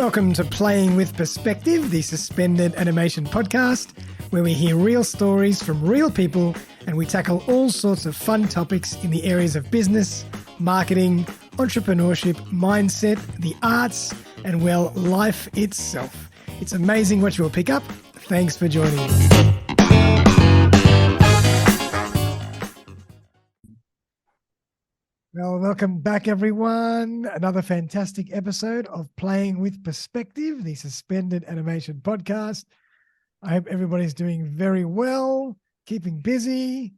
Welcome to Playing with Perspective, the suspended animation podcast, where we hear real stories from real people and we tackle all sorts of fun topics in the areas of business, marketing, entrepreneurship, mindset, the arts, and, well, life itself. It's amazing what you will pick up. Thanks for joining us. Well, welcome back, everyone. Another fantastic episode of Playing with Perspective, the suspended animation podcast. I hope everybody's doing very well, keeping busy.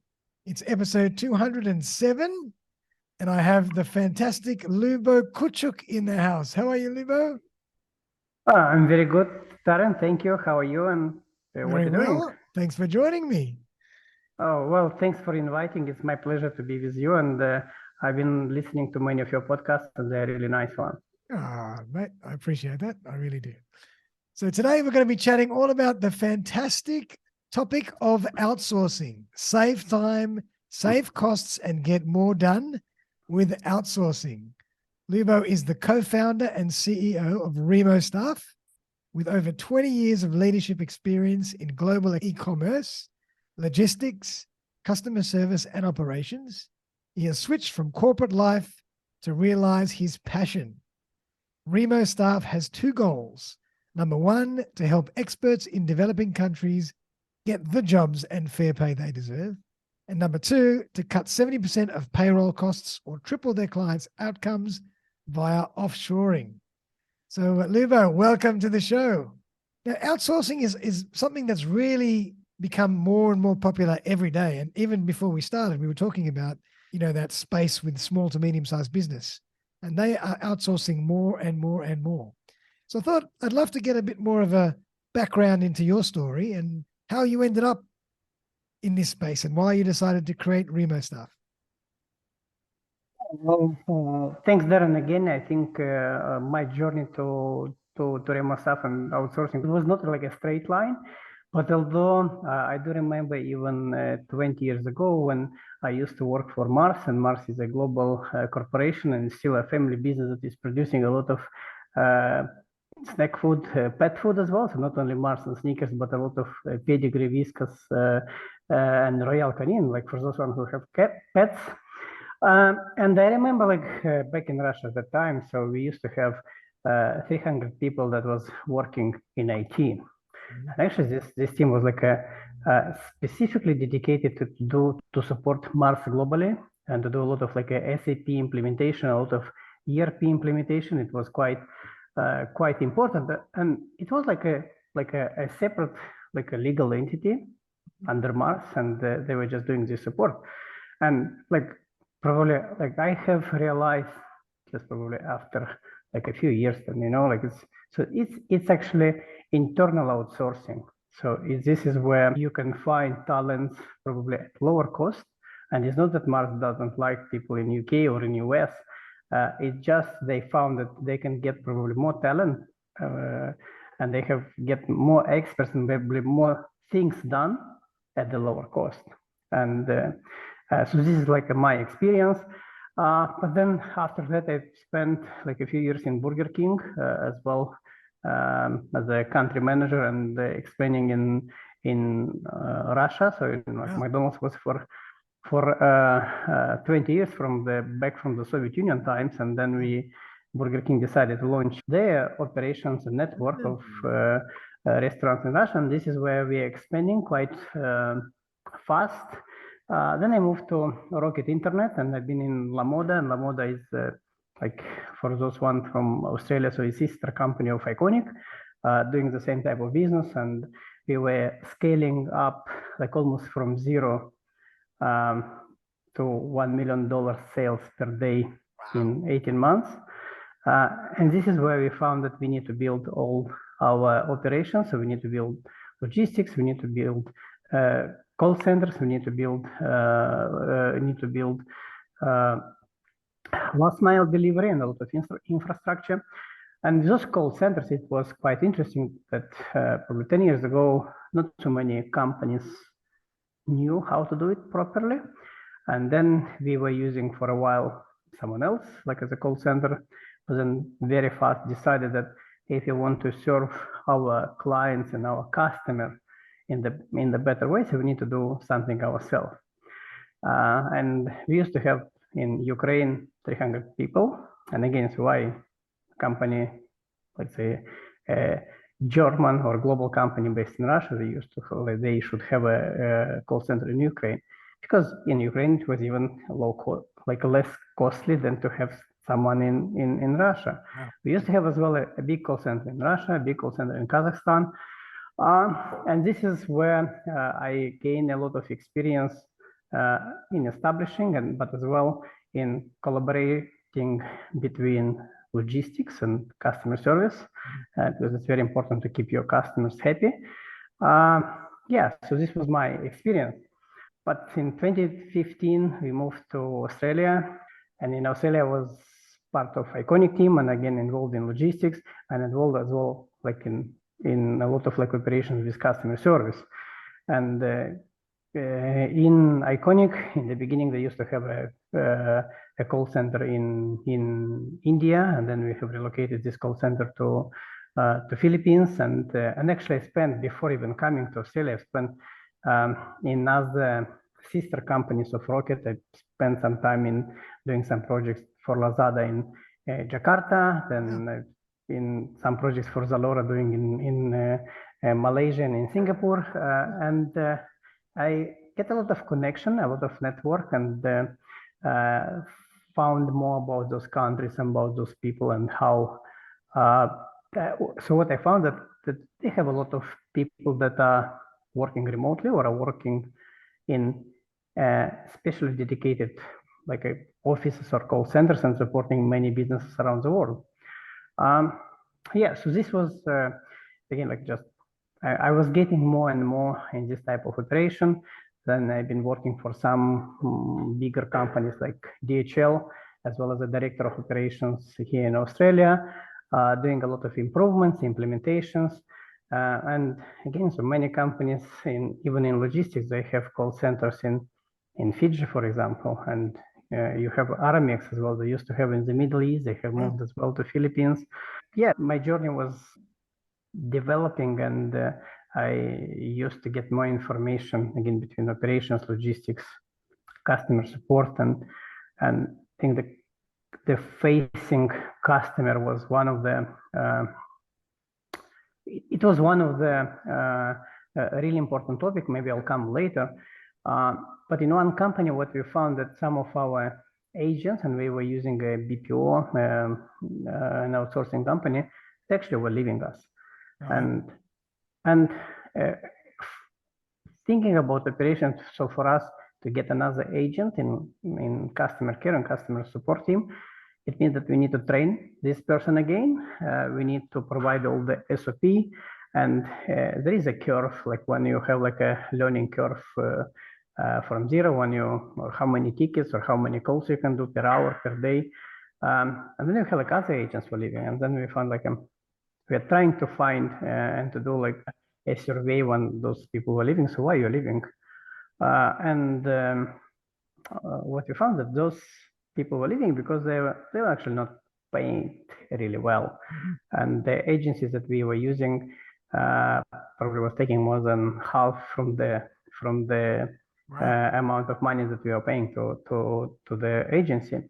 It's episode 207, and I have the fantastic Lyubo Kuchuk in the house. How are you, Lyubo? I'm very good, Darren. Thank you. How are you? And what are you doing? Well. Thanks for joining me. Oh, well, thanks for inviting. It's my pleasure to be with you. And I've been listening to many of your podcasts, and they're really nice ones. Mate, I appreciate that. I really do. So today we're going to be chatting all about the fantastic topic of outsourcing. Save time, save costs, and get more done with outsourcing. Lyubo is the co-founder and CEO of RemoStaff, with over 20 years of leadership experience in global e-commerce, logistics, customer service, and operations. He has switched from corporate life to realize his passion. RemoStaff has two goals. Number one, to help experts in developing countries get the jobs and fair pay they deserve. And number two, to cut 70% of payroll costs or triple their clients' outcomes via offshoring. So, Lyubo, welcome to the show. Now, outsourcing is something that's really become more and more popular every day. And even before we started, we were talking about, that space with small to medium-sized business. And they are outsourcing more and more and more. So I thought I'd love to get a bit more of a background into your story and how you ended up in this space and why you decided to create RemoStaff. Well, thanks, Darren. Again, I think my journey to RemoStaff and outsourcing, it was not like a straight line. But although I do remember even 20 years ago when I used to work for Mars, and Mars is a global corporation and still a family business that is producing a lot of snack food, pet food as well. So not only Mars and Snickers, but a lot of pedigree, Whiskas, and Royal Canin, like for those ones who have pets. And I remember back in Russia at the time, so we used to have 300 people that was working in IT. And actually, this team was specifically dedicated to support Mars globally and to do a lot of a SAP implementation, a lot of ERP implementation. It was quite important, and it was like a separate a legal entity under Mars, and they were just doing this support. And probably I have realized just probably after a few years, and it's actually internal outsourcing. So this is where you can find talents probably at lower cost. And it's not that Mars doesn't like people in UK or in US. It's just they found that they can get probably more talent and they get more experts and probably more things done at the lower cost. And so this is my experience. But then after that, I spent a few years in Burger King as well. As a country manager and explaining in Russia. So McDonald's was for 20 years back from the Soviet Union times, and then Burger King decided to launch their operations and network of restaurants in Russia, and this is where we're expanding quite fast. Then I moved to Rocket Internet, and I've been in La Moda, and La Moda is for those one from Australia, so a sister company of Iconic, doing the same type of business, and we were scaling up almost from zero to $1 million sales per day in 18 months. And this is where we found that we need to build all our operations. So we need to build logistics, we need to build call centers, we need to build last mile delivery and a lot of infrastructure. And those call centers, it was quite interesting that probably 10 years ago, not too many companies knew how to do it properly. And then we were using for a while someone else, as a call center, but then very fast decided that if you want to serve our clients and our customer in the better way, so we need to do something ourselves. And we used to have in Ukraine 300 people, and again, so why company, let's say, a German or global company based in Russia, they should have a call center in Ukraine, because in Ukraine it was even less costly than to have someone in Russia. Wow. We used to have as well a big call center in Russia, a big call center in Kazakhstan, and this is where I gained a lot of experience in establishing but as well in collaborating between logistics and customer service, because it's very important to keep your customers happy. Yeah, so this was my experience. But in 2015, we moved to Australia, and in Australia I was part of Iconic team, and again involved in logistics and involved as well in a lot of operations with customer service. And in Iconic, in the beginning, they used to have a call center in India, and then we have relocated this call center to Philippines. And actually, I spent, before even coming to Australia, I spent in other sister companies of Rocket. I spent some time in doing some projects for Lazada in Jakarta, then in some projects for Zalora doing in Malaysia and in Singapore, and I get a lot of connection, a lot of network, and found more about those countries and about those people and how. So what I found that they have a lot of people that are working remotely or are working in specially dedicated offices or call centers and supporting many businesses around the world. Yeah, so this was again I was getting more and more in this type of operation. Then I've been working for some bigger companies like DHL, as well as the director of operations here in Australia, doing a lot of improvements, implementations. And again, so many companies, even in logistics, they have call centers in Fiji, for example, and you have Aramex as well. They used to have in the Middle East. They have moved as well to Philippines. Yeah, my journey was developing, and I used to get more information again between operations, logistics, customer support, and I think the facing customer was one of the it was one of the really important topic. Maybe I'll come later. But in one company, what we found that some of our agents, and we were using a BPO, an outsourcing company, they actually were leaving us. And thinking about operations, so for us to get another agent in customer care and customer support team, it means that we need to train this person again. We need to provide all the SOP, and there is a curve, like when you have like a learning curve from zero, or how many tickets or how many calls you can do per hour, per day. And then you have like other agents for living, and then we found like we are trying to find and to do like a survey when those people were leaving. So why you're leaving? What we found that those people were leaving because they were actually not paying really well, and the agencies that we were using probably was taking more than half from the amount of money that we were paying to the agency.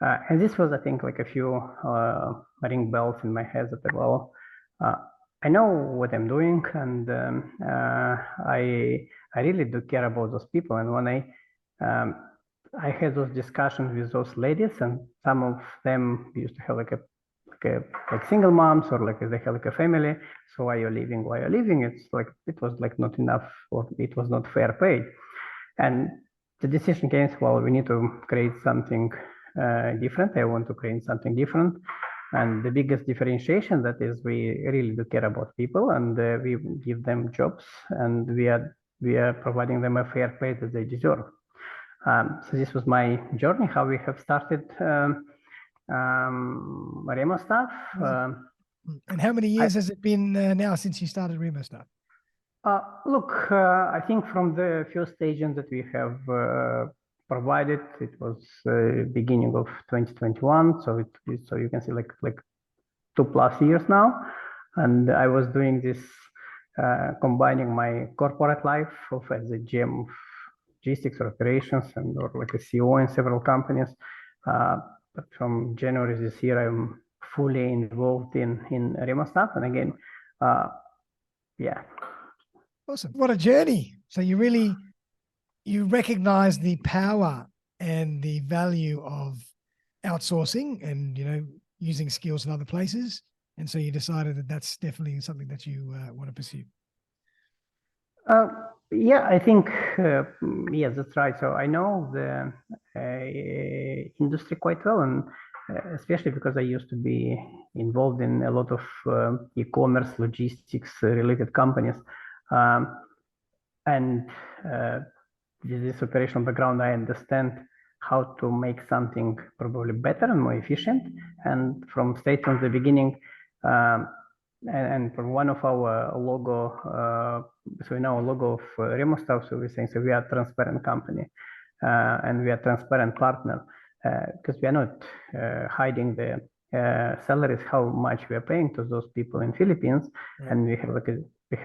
And this was, I think, like a few ring bells in my head that, well, I know what I'm doing, and I really do care about those people. And when I had those discussions with those ladies, and some of them used to have like single moms, or like they have like a family. So why you're leaving? Why you're leaving? It's like it was like not enough, or it was not fair pay. And the decision came, well, we need to create something different. I want to create something different. And the biggest differentiation that is we really do care about people, and we give them jobs, and we are providing them a fair pay that they deserve. So this was my journey, how we have started RemoStaff. And how many years has it been now since you started RemoStaff? Look, I think from the first agent that we have provided, it was beginning of 2021. So you can see like 2+ years now, and I was doing this, combining my corporate life as a GM of logistics or operations and or like a CEO in several companies. But from January this year, I'm fully involved in RemoStaff, and again, yeah. Awesome. What a journey. So you recognize the power and the value of outsourcing and, using skills in other places. And so you decided that that's definitely something that you want to pursue. Yeah, I think, yes, that's right. So I know the industry quite well, and especially because I used to be involved in a lot of e-commerce, logistics related companies. And with this operational background, I understand how to make something probably better and more efficient. And from the beginning, and from one of our logo, so in our logo of RemoStaff, so we're saying, so we are a transparent company, and we are a transparent partner, because we are not hiding the salaries, how much we are paying to those people in Philippines, and we have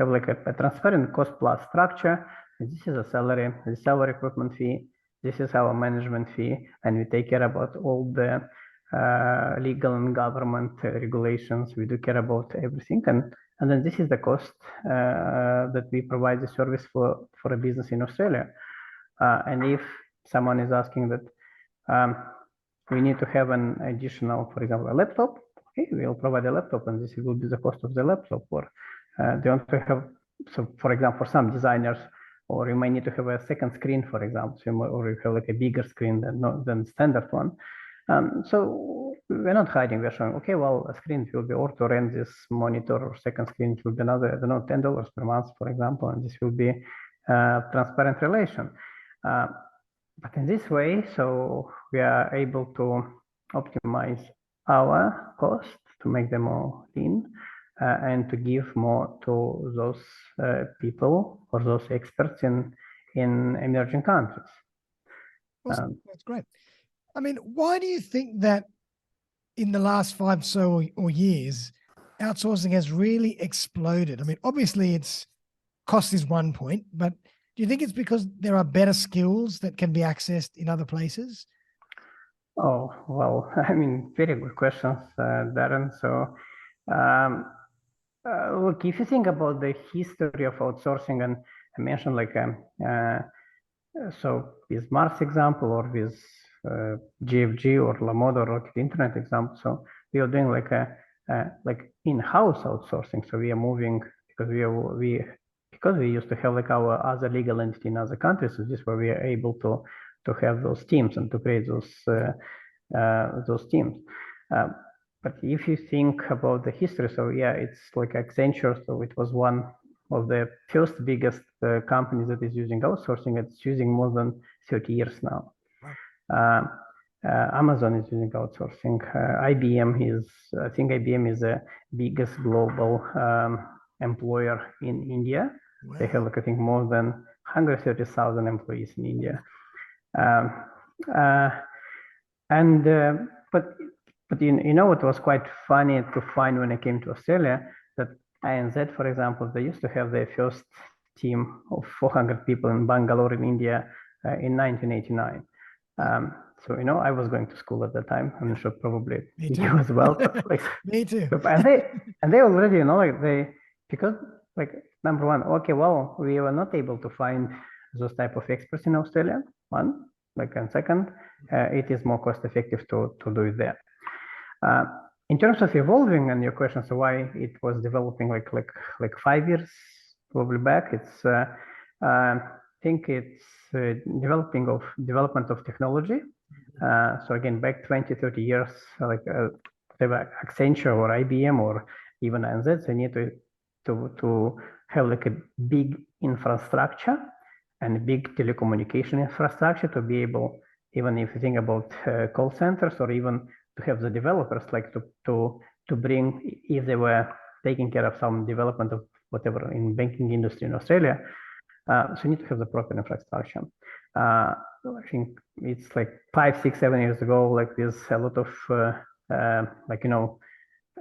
like a transparent cost plus structure. This is a salary, this is our equipment fee, this is our management fee, and we take care about all the legal and government regulations. We do care about everything, and then this is the cost that we provide the service for a business in Australia. And if someone is asking that we need to have an additional, for example, a laptop, okay, we'll provide a laptop, and this will be the cost of the laptop. Or they want to have, so for example, for some designers, or you might need to have a second screen, for example, or you have like a bigger screen than standard one. So we're not hiding, we're showing, okay, well, a screen will be, or to rent this monitor or second screen will be another, I don't know, $10 per month, for example, and this will be a transparent relation. But in this way, so we are able to optimize our costs to make them more lean, and to give more to those people or those experts in emerging countries. Awesome. That's great. I mean, why do you think that in the last 5 or years, outsourcing has really exploded? I mean, obviously cost is one point, but do you think it's because there are better skills that can be accessed in other places? Oh, well, I mean, very good questions, Darren. So, look, if you think about the history of outsourcing, and I mentioned like, so with Mars example, or with GFG or Lamoda or Rocket Internet example, so we are doing like like in-house outsourcing. So we are moving because we used to have like our other legal entity in other countries. So this is where we are able to have those teams and to create those teams. But if you think about the history, so yeah, it's like Accenture. So it was one of the first biggest companies that is using outsourcing. It's using more than 30 years now. Wow. Amazon is using outsourcing. I think IBM is the biggest global employer in India. Wow. They have like, I think, more than 130,000 employees in India. But you know, it was quite funny to find when I came to Australia that ANZ, for example, they used to have their first team of 400 people in Bangalore in India in 1989. So, you know, I was going to school at that time. I'm sure probably you as well. Like, Me too. And they already, you know, like because like, number one, okay, well, we were not able to find those type of experts in Australia, one, like, and second, it is more cost effective to do it there. In terms of evolving, and your question, so why it was developing like 5 years probably back, it's I think it's development of technology. So again, back 20-30 years, like Accenture or IBM or even ANZ, they need to have like a big infrastructure and a big telecommunication infrastructure to be able, even if you think about call centers, or even to have the developers, like to bring, if they were taking care of some development of whatever in banking industry in Australia, so you need to have the proper infrastructure. I think it's like 5, 6, 7 years ago, like there's a lot of like, you know,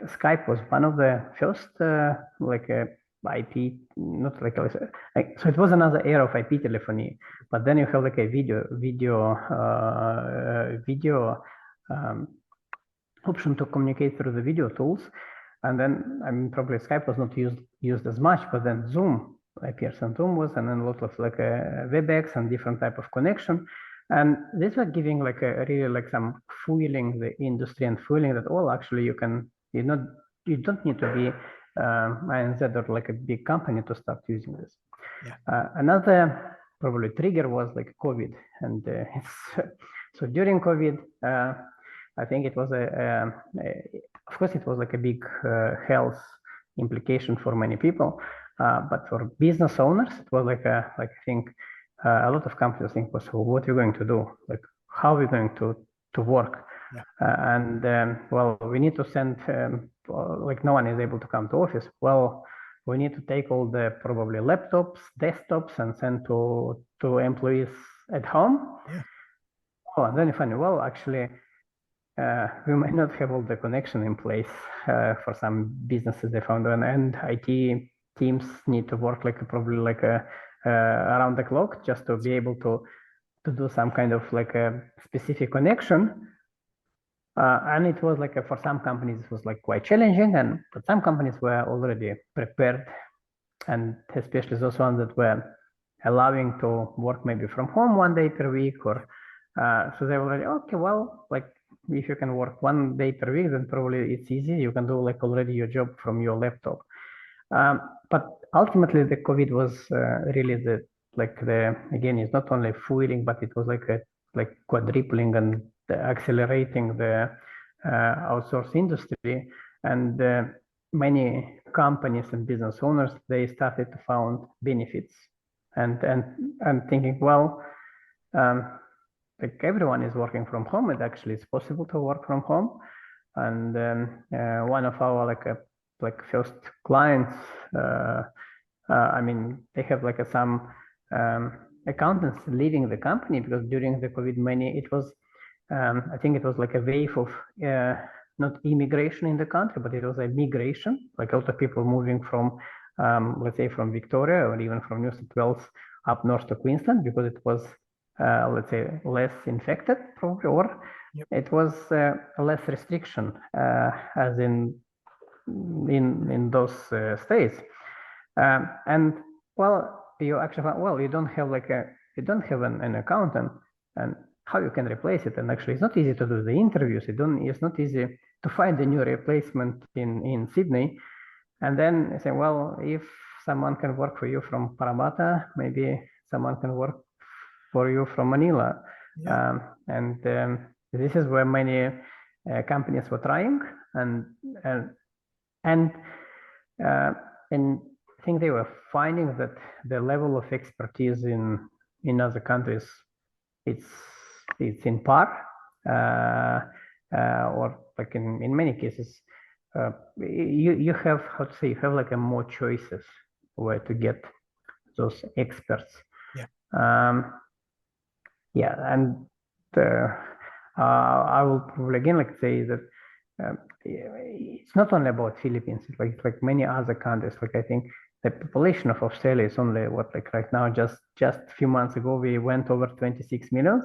Skype was one of the first IP, not so it was another era of IP telephony. But then you have like a video option to communicate through the video tools. And then, I mean, probably Skype was not used as much, but then Zoom appears, and Zoom was, and then a lot of like a WebEx and different type of connection. And this was giving like a really like some fueling the industry and fueling that, well, actually you don't need to be INZ or like a big company to start using this. Yeah. Another probably trigger was like COVID, and so during COVID, I think it was of course, it was like a big health implication for many people, but for business owners, it was like I think a lot of companies think was, well, what are you going to do? Like, how are we going to work? Yeah. Well, we need to send like no one is able to come to office. Well, we need to take all the probably laptops, desktops, and send to employees at home. Yeah. Oh, and then you find, well, actually, we might not have all the connection in place for some businesses they found, and IT teams need to work like probably like around the clock just to be able to do some kind of like a specific connection. And it was like for some companies it was like quite challenging, but some companies were already prepared, and especially those ones that were allowing to work maybe from home 1 day per week, or so they were already, okay, well, like if you can work 1 day per week, then probably it's easy. You can do like already your job from your laptop. But ultimately, the COVID was really again, it's not only fueling, but it was like quadrupling and accelerating the outsource industry. And many companies and business owners, they started to find benefits and thinking, well, like everyone is working from home. It actually is possible to work from home. And one of our like first clients, I mean, they have like some accountants leaving the company because during the COVID, it was, I think it was like a wave of not immigration in the country, but it was a migration, like a lot of people moving from, let's say, from Victoria or even from New South Wales up north to Queensland because it was, let's say, less infected, probably, or Yep. it was less restriction, as in those states. And well, you actually found, well, you don't have an accountant, and how you can replace it. And actually, it's not easy to do the interviews. It's not easy to find a new replacement in Sydney. And then say, well, if someone can work for you from Parramatta, maybe someone can work for you from Manila. Yeah. This is where many companies were trying, and I think they were finding that the level of expertise in other countries, it's in par, or like in many cases, you have, how to say, you have like more choices where to get those experts. Yeah. Yeah, and I will probably again like say that it's not only about Philippines. It's like many other countries. Like I think the population of Australia is only what, like right now, just a few months ago we went over 26 million,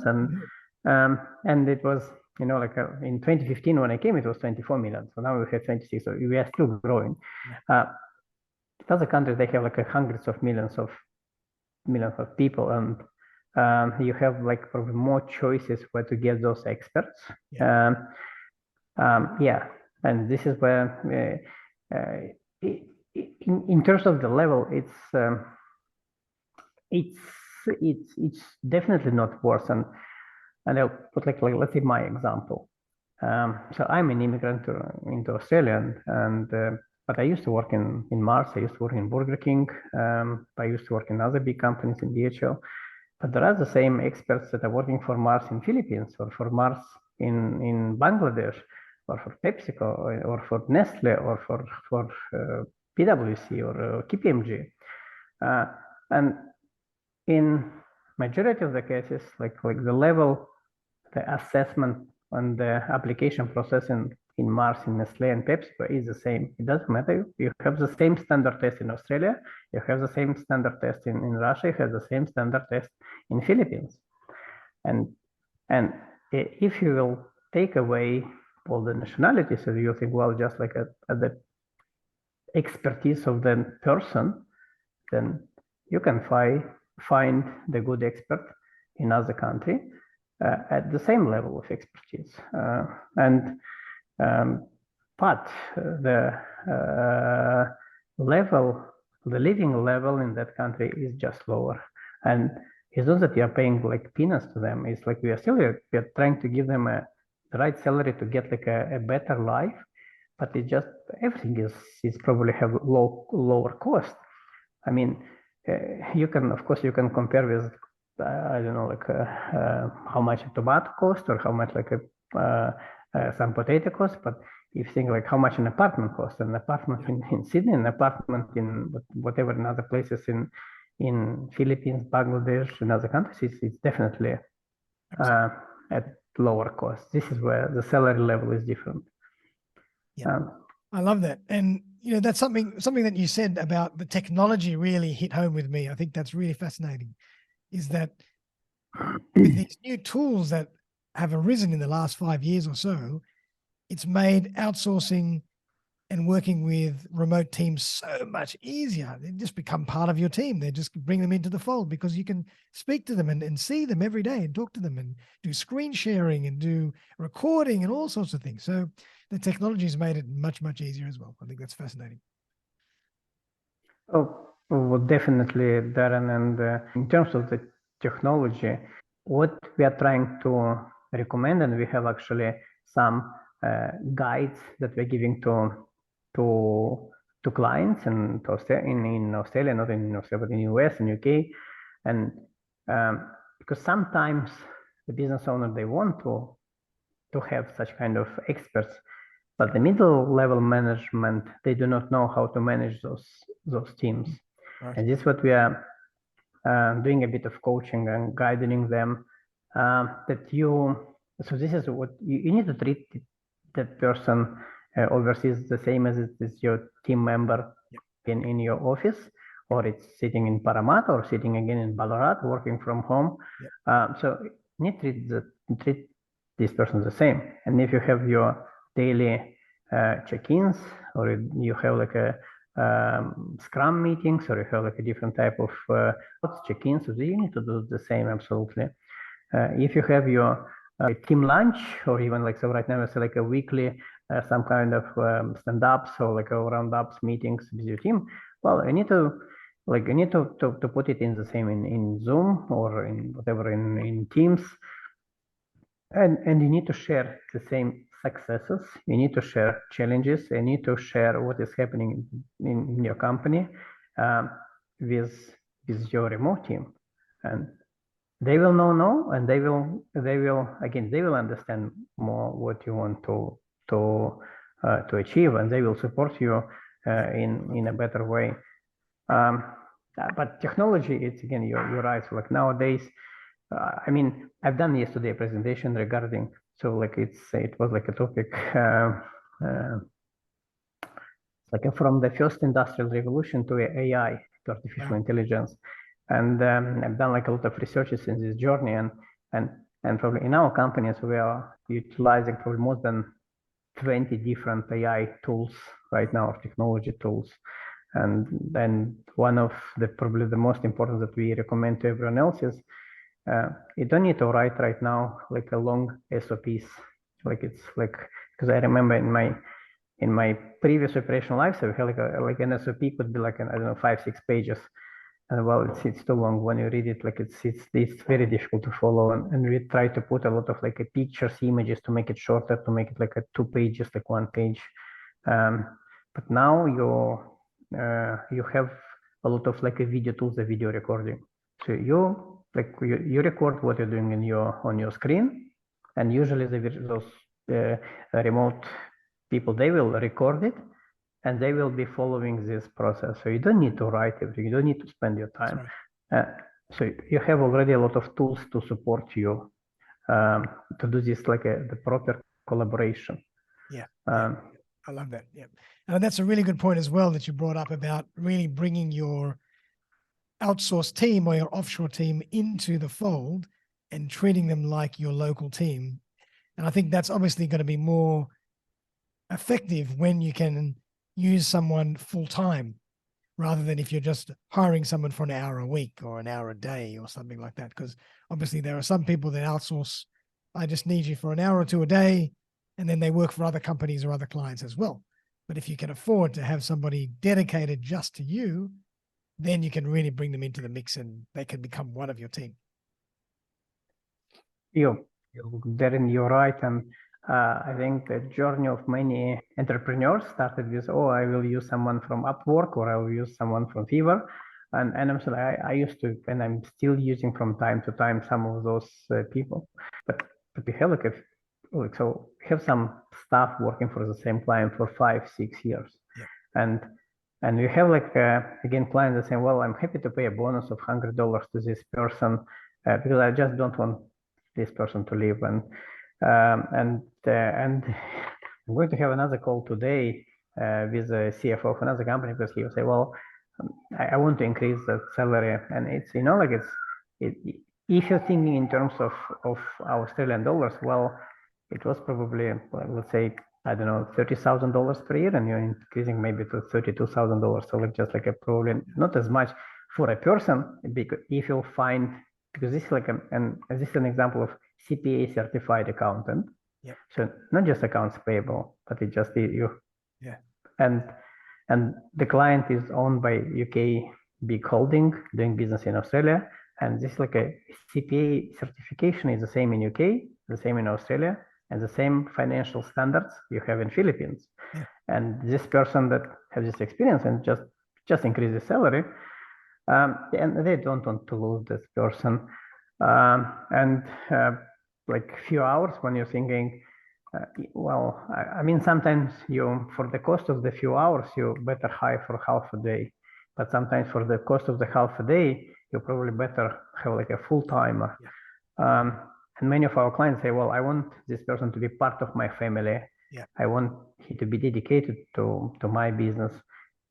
and it was, you know, like in 2015 when I came it was 24 million. So now we have 26. So we are still growing. Other countries, they have like hundreds of millions of people, and you have like probably more choices where to get those experts. Yeah, and this is where in terms of the level, it's definitely not worse. And I'll put like let's say my example. So I'm an immigrant into Australia, and but I used to work in Mars. I used to work in Burger King. I used to work in other big companies in DHL. But there are the same experts that are working for Mars in Philippines, or for Mars in Bangladesh, or for PepsiCo, or for Nestle, or for PwC or KPMG. And in majority of the cases, like the level, the assessment and the application processing in Mars, in Nestle and Pepsi, but it's the same. It doesn't matter. You have the same standard test in Australia. You have the same standard test in Russia. You have the same standard test in Philippines. And if you will take away all the nationalities, so you think, well, just like the expertise of the person, then you can find the good expert in other country at the same level of expertise. But the living level in that country is just lower. And it's not that you're paying like peanuts to them. It's like we are trying to give them the right salary to get like a better life. But it just, everything is probably have lower cost. I mean, you can, of course, you can compare with, I don't know, like how much a tomato cost or how much like some potato cost. But if you think like how much an apartment costs, an apartment in Sydney, an apartment in whatever in other places in Philippines, Bangladesh, and other countries, it's definitely at lower cost. This is where the salary level is different. Yeah, I love that. And, you know, that's something that you said about the technology really hit home with me. I think that's really fascinating, is that with these new tools that have arisen in the last 5 years or so, it's made outsourcing and working with remote teams so much easier. They just become part of your team. They just bring them into the fold because you can speak to them and see them every day and talk to them and do screen sharing and do recording and all sorts of things. So the technology has made it much, much easier as well. I think that's fascinating. Oh, well, definitely, Darren. And in terms of the technology, what we are trying to recommend, and we have actually some guides that we're giving to clients and in Australia, not in Australia, but in US and UK. And because sometimes the business owner, they want to have such kind of experts, but the middle level management, they do not know how to manage those teams. Right. And this is what we are doing a bit of coaching and guiding them so this is what you need to treat that person overseas the same as it is your team member in your office, or it's sitting in Parramatta or sitting again in Ballarat working from home. So you need to treat this person the same. And if you have your daily check-ins, or you have like a Scrum meetings, or you have like a different type of check-ins, so you need to do the same, absolutely. If you have your team lunch, or even like, so right now it's like a weekly some kind of stand-ups or like a round-ups meetings with your team, well, you need to put it in the same in Zoom or in whatever in Teams, and you need to share the same successes. You need to share challenges. You need to share what is happening in your company with your remote team, and they will know, and they will understand more what you want to achieve, and they will support you in a better way. But technology, it's again, you're right. So like nowadays, I mean, I've done yesterday a presentation regarding, so like it was like a topic like from the first industrial revolution to AI, to artificial intelligence. And I've done like a lot of researches in this journey, and probably in our companies we are utilizing probably more than 20 different AI tools right now, or technology tools. And then one of the probably the most important that we recommend to everyone else is you don't need to write right now like a long SOPs. Like it's like, because I remember in my previous operational life, so we had like an SOP could be like I don't know 5-6 pages. And well, it's too long when you read it. Like it's very difficult to follow, and we try to put a lot of like pictures, images to make it shorter, to make it like 2 pages, like 1 page. But now you have a lot of like video tools, the video recording. So you record what you're doing on your screen, and usually those remote people, they will record it, and they will be following this process. So you don't need to write everything. You don't need to spend your time. Right. So you have already a lot of tools to support you to do this, like the proper collaboration. Yeah. I love that. Yeah. And that's a really good point as well that you brought up about really bringing your outsourced team or your offshore team into the fold and treating them like your local team. And I think that's obviously going to be more effective when you can use someone full time rather than if you're just hiring someone for an hour a week or an hour a day or something like that. Because obviously there are some people that outsource, I just need you for an hour or two a day, and then they work for other companies or other clients as well. But if you can afford to have somebody dedicated just to you, then you can really bring them into the mix and they can become one of your team. Darren, you're right. And I think the journey of many entrepreneurs started with, oh, I will use someone from Upwork or I will use someone from Fiverr. And I'm sorry, I used to, and I'm still using from time to time some of those people. But we have so have some staff working for the same client for 5-6 years. Yeah. And we have again, clients that say, well, I'm happy to pay a bonus of $100 to this person because I just don't want this person to leave. And I'm going to have another call today with the CFO of another company because he will say, well, I want to increase the salary. And it's, if you're thinking in terms of Australian dollars, well, it was probably, let's say, I don't know, $30,000 per year, and you're increasing maybe to $32,000. So just like a probably not as much for a person, because if you'll find, because this is this is an example of CPA certified accountant. Yeah. So not just accounts payable, but it just you. Yeah. And the client is owned by UK big holding doing business in Australia, and this is like a CPA certification is the same in UK, the same in Australia, and the same financial standards you have in Philippines. Yeah. And this person that has this experience and just increase the salary, and they don't want to lose this person. Like few hours when you're thinking, well, I mean, sometimes for the cost of the few hours, you better hire for half a day. But sometimes for the cost of the half a day, you probably better have like a full timer. Yeah. And many of our clients say, well, I want this person to be part of my family. Yeah. I want him to be dedicated to my business.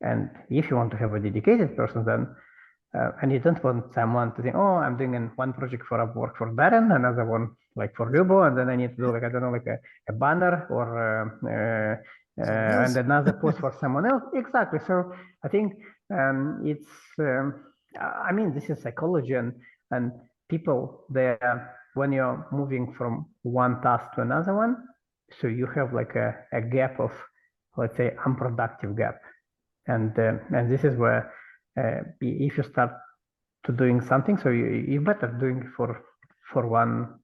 And if you want to have a dedicated person, then and you don't want someone to think, oh, I'm doing one project for Upwork for Darren, another one like for Lyubo, and then I need to do like, I don't know, like a banner or and another post for someone else. Exactly. So I think it's, I mean, this is psychology and people there, when you're moving from one task to another one, so you have like a gap of, let's say, unproductive gap. And this is where if you start to doing something, so you better doing it for one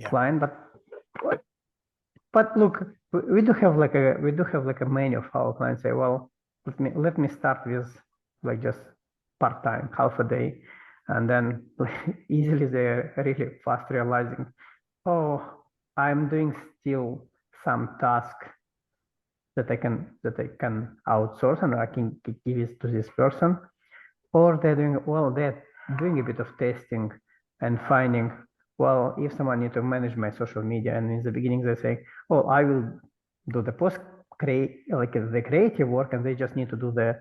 client, but look, we do have like a many of our clients say, well, let me start with like just part-time, half a day, and then easily they're really fast realizing, oh, I'm doing still some task that I can outsource and I can give it to this person, or they're doing a bit of testing and finding, well, if someone needs to manage my social media, and in the beginning they say, oh, I will do the the creative work, and they just need to do the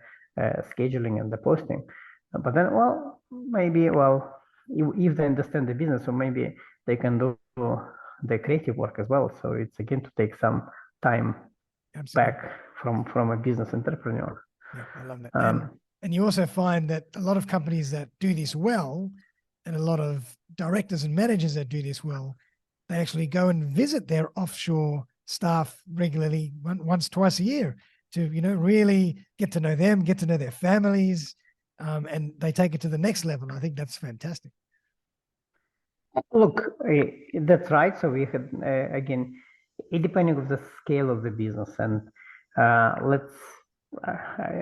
scheduling and the posting. But then, well, maybe, if they understand the business, so maybe they can do the creative work as well. So it's again to take some time back from a business entrepreneur. Yeah, I love that. And you also find that a lot of companies that do this well, and a lot of directors and managers that do this well, they actually go and visit their offshore staff regularly, once, twice a year, to really get to know them, get to know their families, and they take it to the next level. I think that's fantastic. Look, that's right. So we had again, it depending on the scale of the business, and let's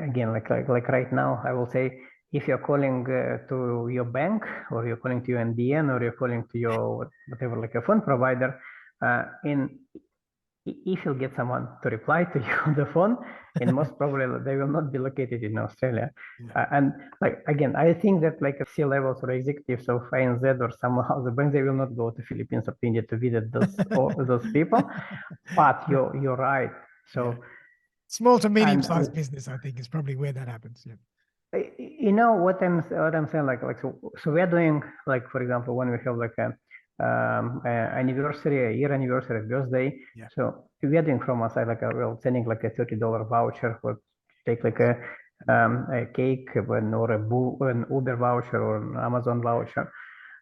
again, like right now, I will say, if you're calling to your bank, or you're calling to your NBN, or you're calling to your whatever, like a phone provider, if you get someone to reply to you on the phone, and most probably they will not be located in Australia. And like, again, I think that like C-levels or executives of ANZ or some other banks, they will not go to Philippines or India to visit those those people. But you're right. So small to medium-sized business, I think, is probably where that happens. Yeah. You know what I'm saying, so we are doing, like, for example, when we have like a anniversary, a year anniversary, birthday. Yeah. So we are doing from our side, like we're sending like a $30 voucher, or take like a cake or an Uber voucher or an Amazon voucher.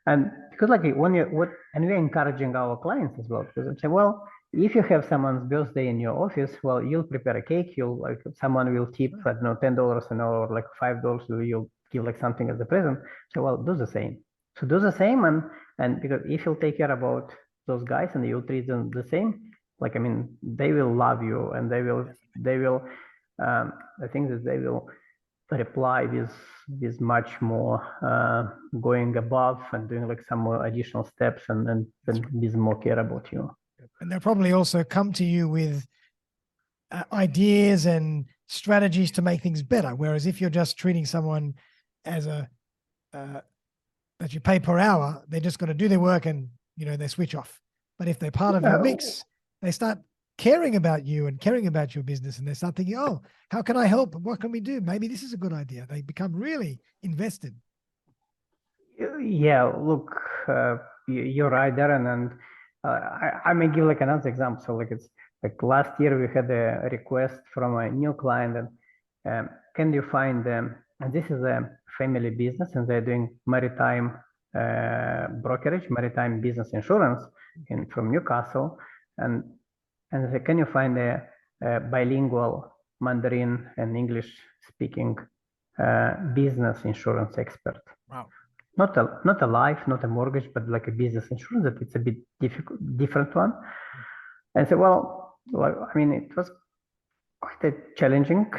And because like when and we're encouraging our clients as well, because they say, well, if you have someone's birthday in your office, well, you'll prepare a cake, someone will tip, I don't know, $10 an hour, or like $5, you'll give like something as a present. So, well, do the same. So do the same, and because if you'll take care about those guys and you'll treat them the same, like, I mean, they will love you, and they will, I think that they will reply with much more going above and doing like some more additional steps and with more care about you. And they'll probably also come to you with ideas and strategies to make things better. Whereas if you're just treating someone as that you pay per hour, they're just going to do their work and, they switch off. But if they're part of your mix, they start caring about you and caring about your business, and they start thinking, oh, how can I help? What can we do? Maybe this is a good idea. They become really invested. Yeah, look, you're right, Darren, and I may give like another example. So like it's like last year we had a request from a new client, and can you find them? And this is a family business, and they're doing maritime brokerage, maritime business insurance from Newcastle, and they say, can you find a bilingual Mandarin and English speaking business insurance expert? Wow. Not a life, not a mortgage, but like a business insurance, that it's a bit different one. And so, well, I mean, it was quite a challenging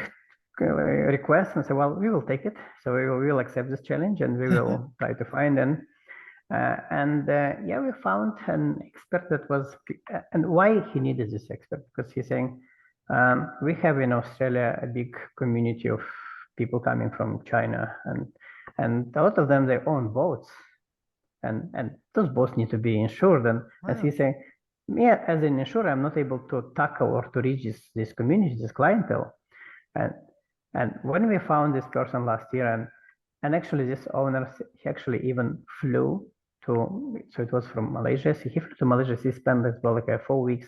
request. And so, well, we will take it. So we will accept this challenge, and we will try to find yeah, we found an expert that was, and why he needed this expert, because he's saying, we have in Australia a big community of people coming from China, and a lot of them, they own boats, and those boats need to be insured. And as he's saying, yeah, as an insurer, I'm not able to tackle or to reach this community, this clientele. And when we found this person last year, and actually this owner, he actually even flew to, so it was from Malaysia. So he flew to Malaysia. He spent as well like 4 weeks,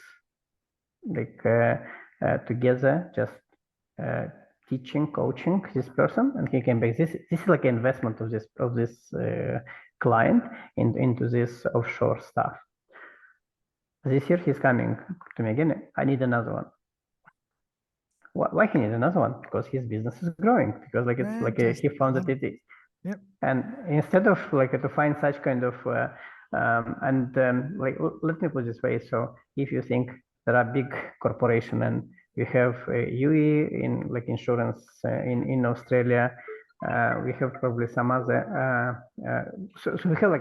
like together, just teaching, coaching this person, and he came back. This is like an investment of this client into this offshore stuff. This year he's coming to me again. I need another one. Why he needs another one? Because his business is growing. Because like it's like he found that it is. Yep. And instead of like to find such kind of like, let me put it this way. So if you think there are big corporation, and we have UE in like insurance in Australia, we have probably some other. So we have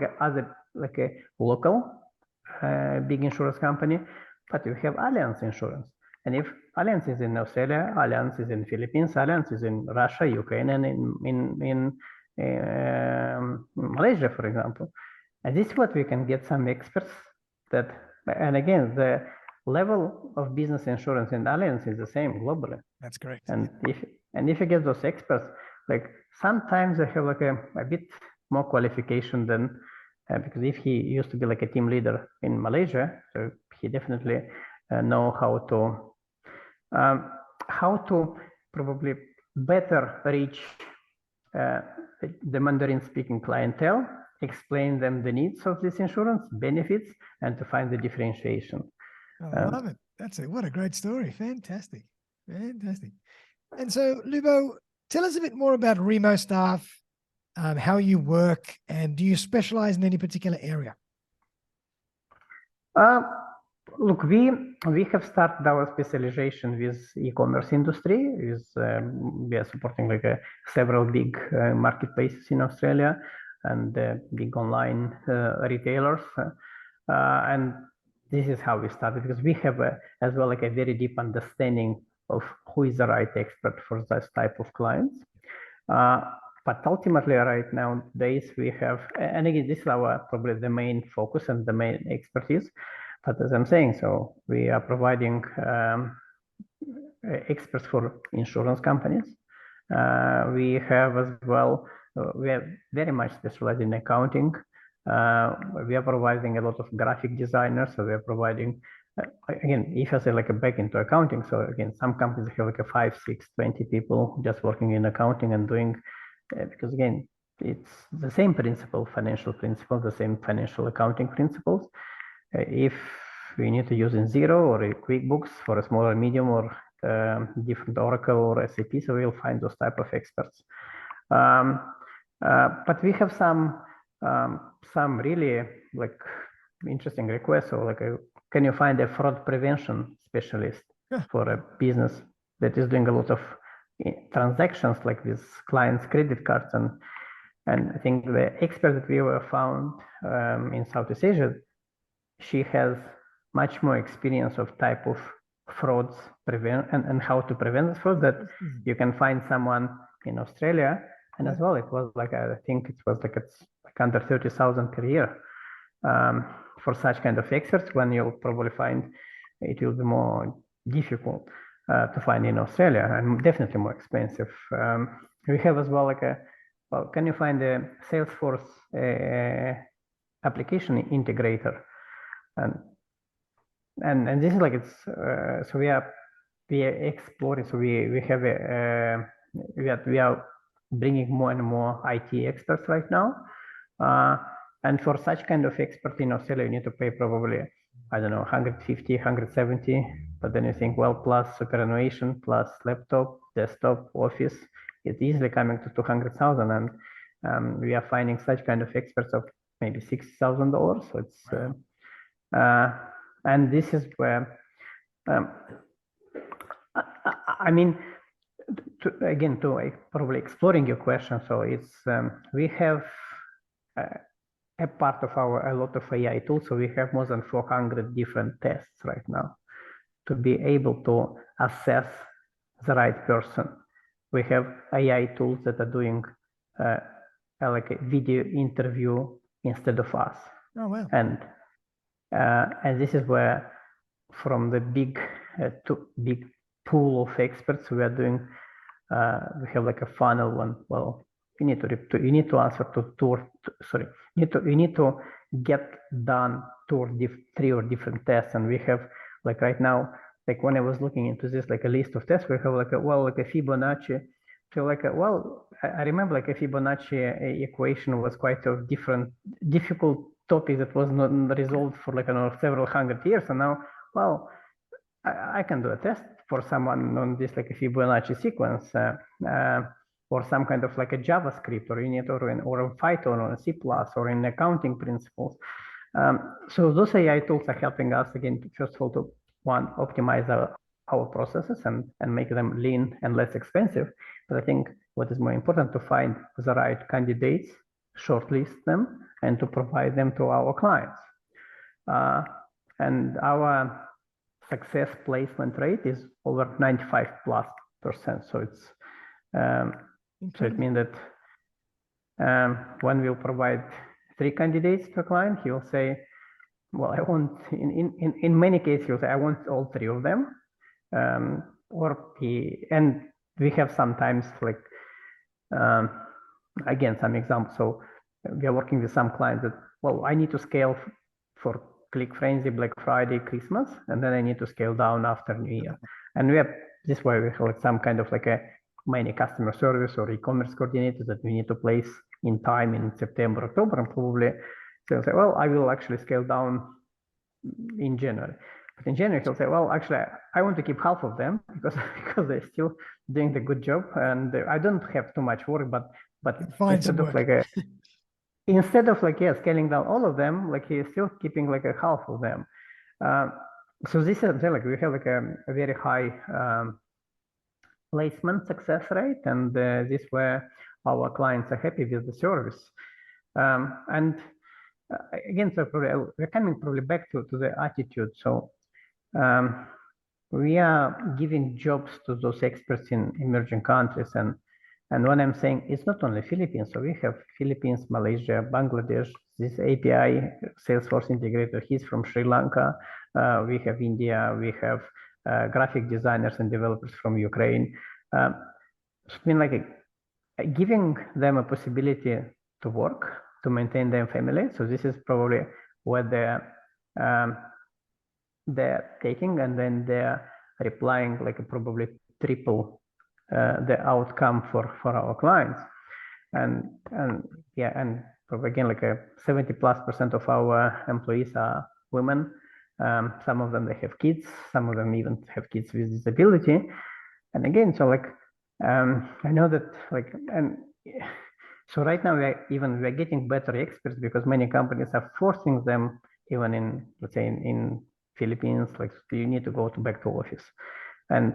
like a local big insurance company, but we have Allianz Insurance. And if Allianz is in Australia, Allianz is in Philippines, Allianz is in Russia, Ukraine, and in Malaysia, for example. And this is what we can get some experts that, and again, the level of business insurance in Allianz is the same globally. That's correct. And if you get those experts, like sometimes they have like a bit more qualification than, because if he used to be like a team leader in Malaysia, so he definitely know how to probably better reach the Mandarin speaking clientele, explain them the needs of this insurance, benefits, and to find the differentiation. I love it. What a great story. Fantastic. Fantastic. And so, Lyubo, tell us a bit more about RemoStaff, how you work, and do you specialize in any particular area? Look, we have started our specialization with e-commerce industry. We are supporting like several big marketplaces in Australia and big online retailers, and this is how we started, because we have as well like a very deep understanding of who is the right expert for this type of clients. But ultimately, right now, nowadays we have, and again, this is our probably the main focus and the main expertise. But as I'm saying, so we are providing experts for insurance companies. We have as well, we are very much specialized in accounting. We are providing a lot of graphic designers, so we are providing, again, if I say like a back into accounting, so again, some companies have like a 5, 6, 20 people just working in accounting and doing, because again, it's the same principle, financial principles, the same financial accounting principles. If we need to use in Xero or a QuickBooks for a small or medium or different Oracle or SAP, so we'll find those type of experts. But we have some really like interesting requests. So like, can you find a fraud prevention specialist for a business that is doing a lot of transactions like with clients' credit cards? And I think the expert that we were found in Southeast Asia, she has much more experience of type of frauds and how to prevent the fraud that you can find someone in Australia. And as well, it was like, I think it was like, it's like under 30,000 per year for such kind of experts, when you'll probably find it will be more difficult to find in Australia and definitely more expensive. We have as well like well, can you find a Salesforce application integrator? And this is like, it's so we are exploring, so we have we are bringing more and more IT experts right now, and for such kind of expert in Australia you need to pay probably, I don't know, 150, 170, but then you think, well, plus superannuation, plus laptop, desktop, office, it's easily coming to 200,000, and we are finding such kind of experts of maybe $6,000. So it's and this is where I mean, again, to probably exploring your question. So it's we have a part of a lot of AI tools. So we have more than 400 different tests right now to be able to assess the right person. We have AI tools that are doing like a video interview instead of us. Oh, wow. And this is where, from the big pool of experts we are doing, we have like a funnel one. Well, you need to answer to you need to get done 3 or different tests, and we have like right now, like when I was looking into this, like a list of tests, we have like a Fibonacci. So like I remember like a Fibonacci equation was quite a difficult topic that was not resolved for like several hundred years, and now, well, I can do a test for someone on this like a Fibonacci sequence, or some kind of like a JavaScript or in Python or C+, or in accounting principles. So those AI tools are helping us, again, first of all, to optimize our processes and make them lean and less expensive. But I think what is more important, to find the right candidates, shortlist them, and to provide them to our clients. And our success placement rate is over 95+%. So it's so it means that when we'll provide 3 candidates to a client, he'll say, well, I want, in many cases, he'll say, I want all 3 of them. And we have sometimes like, again, some examples. So we are working with some clients that, well, I need to scale for Click Frenzy, Black Friday, Christmas, and then I need to scale down after New Year. And we have this way, we have like some kind of like a many customer service or e-commerce coordinators that we need to place in time in September, October, and probably they'll say, well, I will actually scale down in January. But in January, he'll say, well, actually, I want to keep half of them because they're still doing the good job, and I don't have too much work. But instead of like scaling down all of them, like he is still keeping like a half of them. So this is like we have like a very high placement success rate, and this where our clients are happy with the service. And again, so we're coming probably back to the attitude. So we are giving jobs to those experts in emerging countries, and when I'm saying, it's not only Philippines, so we have Philippines, Malaysia, Bangladesh. This API Salesforce integrator, he's from Sri Lanka. We have India, we have graphic designers and developers from Ukraine. It's been like giving them a possibility to work, to maintain their family. So this is probably what they're taking, and then they're replying like probably triple the outcome for our clients. And yeah, and again, like 70+% of our employees are women. Some of them, they have kids, some of them even have kids with disability. And again, so like I know that like, and so right now we're getting better experts because many companies are forcing them, even in, let's say, in Philippines, like you need to go back to office. And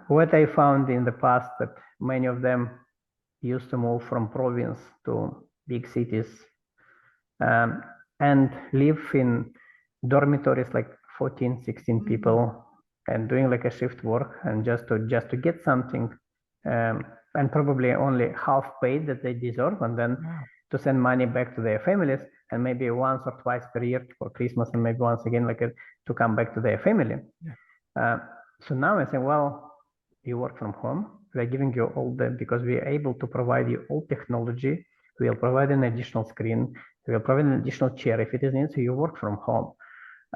what I found in the past, that many of them used to move from province to big cities and live in dormitories like 14, 16 people and doing like a shift work, and just to get something and probably only half paid that they deserve, and then to send money back to their families, and maybe once or twice per year for Christmas, and maybe once again like to come back to their family. So now I say, well, you work from home. We're giving you all because we are able to provide you all technology. We'll provide an additional screen. We'll provide an additional chair if it is needed. So you work from home,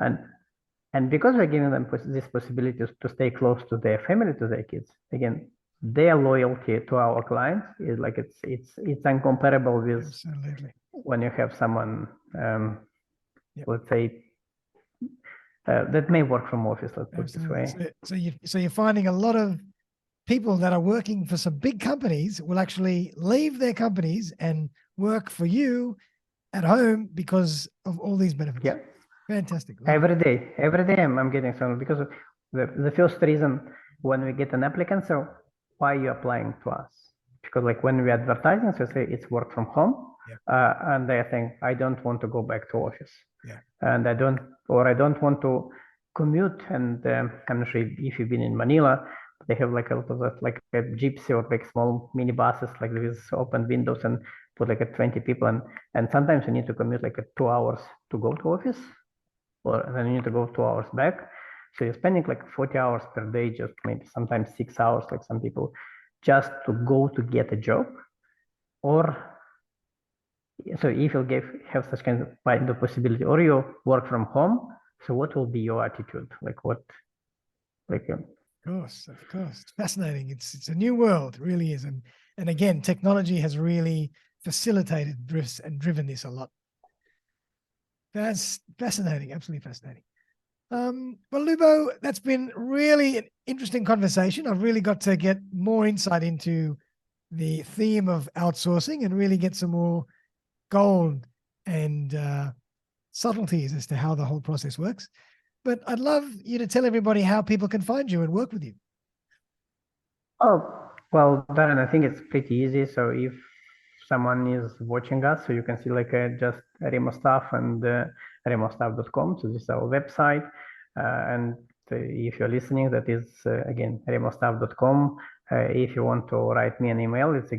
and because we're giving them this possibility to stay close to their family, to their kids. Again, their loyalty to our clients is like it's incomparable with when you have someone, let's say, that may work from office. Let's put it this way. So you're finding a lot of people that are working for some big companies will actually leave their companies and work for you at home because of all these benefits. Yeah. Fantastic. Every day I'm getting some, because of the first reason when we get an applicant, so why are you applying to us? Because like when we're advertising, so say it's work from home, and they think I don't want to go back to office, and I don't want to commute. And I'm not sure if you've been in Manila, they have like a lot of that, like a gypsy or like small mini buses, like with open windows, and put like 20 people, and sometimes you need to commute like 2 hours to go to office, or then you need to go 2 hours back. So you're spending like 40 hours per day, just maybe sometimes 6 hours, like some people, just to go to get a job. Or so if you have such kind of possibility, or you work from home, so what will be your attitude? Like what, like Of course. It's fascinating. It's a new world, it really is. And again, technology has really facilitated this and driven this a lot. That's fascinating, absolutely fascinating. Well, Lyubo, that's been really an interesting conversation. I've really got to get more insight into the theme of outsourcing and really get some more gold and subtleties as to how the whole process works. But I'd love you to tell everybody how people can find you and work with you. Oh, well, Darren, I think it's pretty easy. So if someone is watching us, so you can see like just RemoStaff and RemoStaff.com. So this is our website. And if you're listening, that is again RemoStaff.com. If you want to write me an email, it's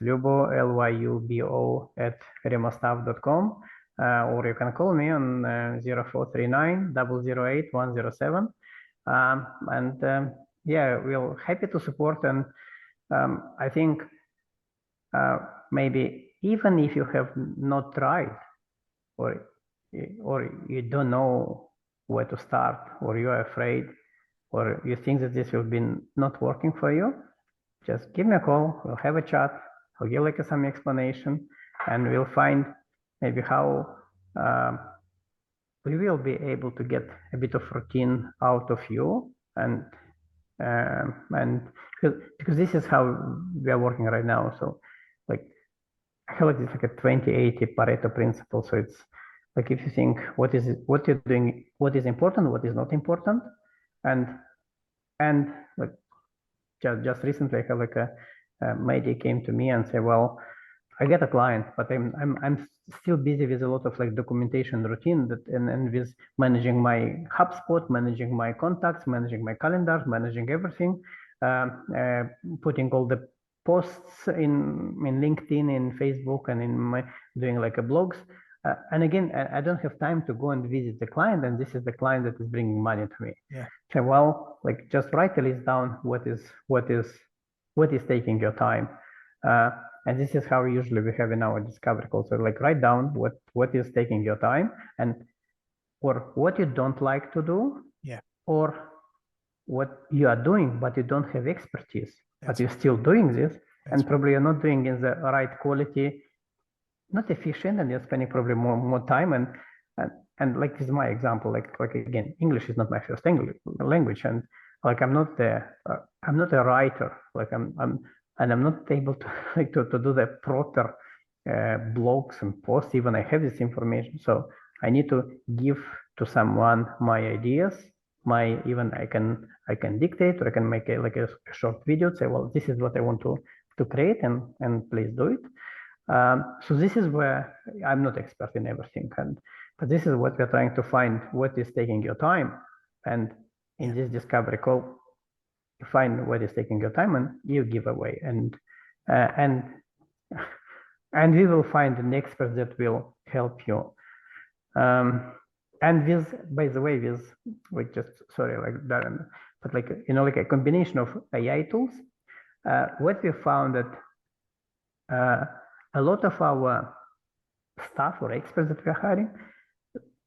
Lyubo, Lyubo @RemoStaff.com. Or you can call me on 0439 008 107. Yeah, we're happy to support. And I think maybe even if you have not tried, or you don't know where to start, or you are afraid, or you think that this will be not working for you, just give me a call. We'll have a chat. I'll give like some explanation, and we'll find maybe how we will be able to get a bit of routine out of you, and because this is how we are working right now. So like I feel like it's like a 20-80 Pareto principle. So it's like if you think what you're doing, what is important, what is not important, and like just recently I have like a lady came to me and say, well, I get a client, but I'm still busy with a lot of like documentation routine and with managing my HubSpot, managing my contacts, managing my calendars, managing everything, putting all the posts in LinkedIn, in Facebook, and in my doing like a blogs. And again, I don't have time to go and visit the client, and this is the client that is bringing money to me. Yeah. So, well, like just write a list down what is taking your time. And this is how usually we have in our discovery call. So like write down what is taking your time, and or what you don't like to do, Yeah. or what you are doing but you don't have expertise, That's but you're still doing this, and right. probably you're not doing in the right quality, not efficient, and you're spending probably more time. And like this is my example, like again, English is not my first language, and like I'm not a writer, like I'm not able to like to do the proper blogs and posts. Even I have this information, so I need to give to someone my ideas. Even I can dictate, or I can make a short video, say, well, this is what I want to create, and please do it. So this is where I'm not expert in everything, but this is what we're trying to find, what is taking your time. And in this discovery call, you find what is taking your time and you give away. And we will find an expert that will help you. And with, by the way, like just, sorry, like Darren, but like, like a combination of AI tools, what we found that a lot of our staff or experts that we're hiring,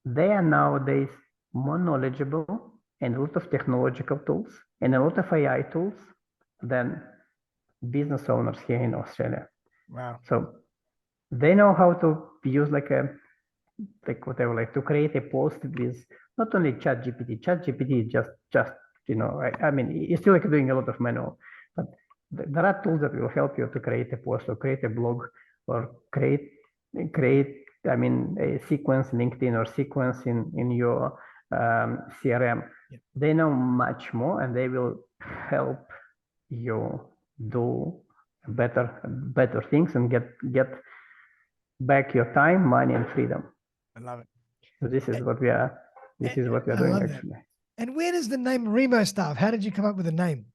they are nowadays more knowledgeable and a lot of technological tools and a lot of AI tools than business owners here in Australia. Wow. So they know how to use like to create a post with not only ChatGPT. ChatGPT is just I mean, it's still like doing a lot of manual, but there are tools that will help you to create a post or create a blog or create a sequence LinkedIn or sequence in your CRM. Yeah. They know much more, and they will help you do better things and get back your time, money, and freedom. I love it. So this is what we are. This is what we are doing actually. And where does the name RemoStaff? How did you come up with the name?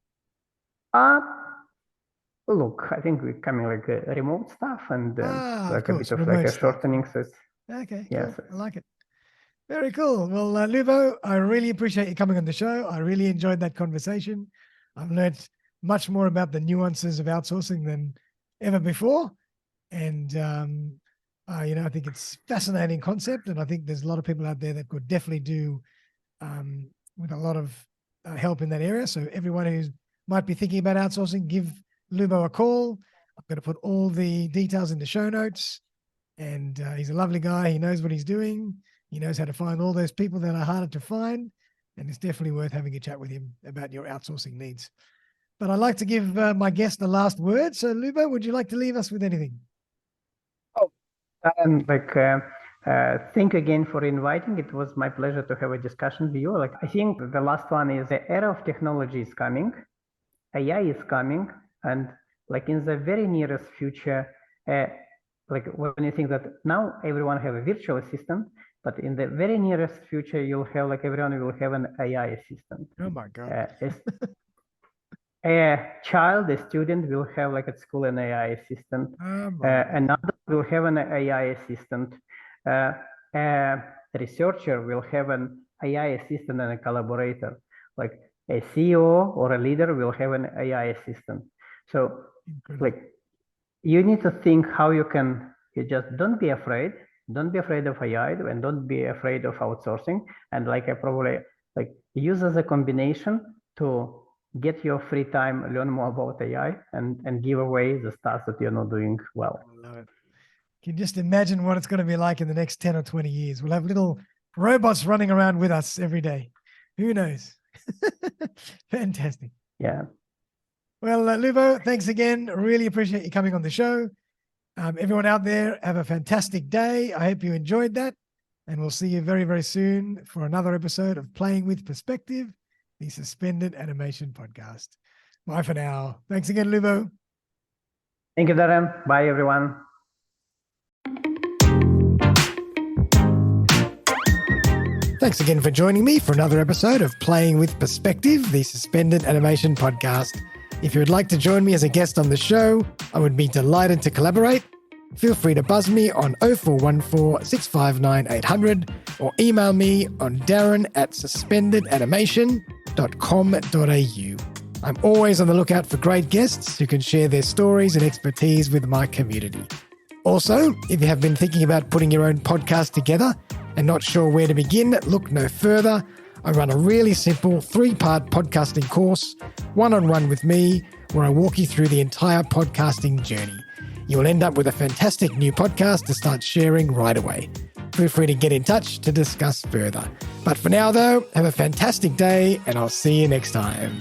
Look, I think we're coming like a remote stuff and like a bit of remote like a stuff. shortening. So it's, okay, yes. cool. I like it. Very cool. Well, Lyubo, I really appreciate you coming on the show. I really enjoyed that conversation. I've learned much more about the nuances of outsourcing than ever before. And, I think it's a fascinating concept. And I think there's a lot of people out there that could definitely do with a lot of help in that area. So everyone who might be thinking about outsourcing, give Lyubo a call. I'm going to put all the details in the show notes. And he's a lovely guy. He knows what he's doing. He knows how to find all those people that are harder to find. And it's definitely worth having a chat with him about your outsourcing needs. But I'd like to give my guest the last word. So Lyubo, would you like to leave us with anything? Thank you again for inviting. It was my pleasure to have a discussion with you. Like, I think the last one is the era of technology is coming. AI is coming. And like in the very nearest future, like when you think that now everyone have a virtual assistant, but in the very nearest future, you'll have like everyone will have an AI assistant. Oh my God. A child, a student will have like at school an AI assistant. Another will have an AI assistant. A researcher will have an AI assistant and a collaborator. Like a CEO or a leader will have an AI assistant. So like you need to think how you just don't be afraid. Don't be afraid of AI and don't be afraid of outsourcing. And like I probably like use as a combination to get your free time, learn more about AI and give away the stuff that you're not doing well. I love it. Can you just imagine what it's going to be like in the next 10 or 20 years? We'll have little robots running around with us every day. Who knows? Fantastic. Yeah. Well, Lyubo, thanks again. Really appreciate you coming on the show. Everyone out there, have a fantastic day. I hope you enjoyed that. And we'll see you very, very soon for another episode of Playing with Perspective, the Suspended Animation Podcast. Bye for now. Thanks again, Lyubo. Thank you, Darren. Bye, everyone. Thanks again for joining me for another episode of Playing with Perspective, the Suspended Animation Podcast. If you would like to join me as a guest on the show, I would be delighted to collaborate. feel free to buzz me on 0414 659 800 or email me on darren@suspendedanimation.com.au. I'm always on the lookout for great guests who can share their stories and expertise with my community. Also, if you have been thinking about putting your own podcast together and not sure where to begin, look no further. I run a really simple 3-part podcasting course, one-on-one with me, where I walk you through the entire podcasting journey. You will end up with a fantastic new podcast to start sharing right away. Feel free to get in touch to discuss further. But for now, though, have a fantastic day, and I'll see you next time.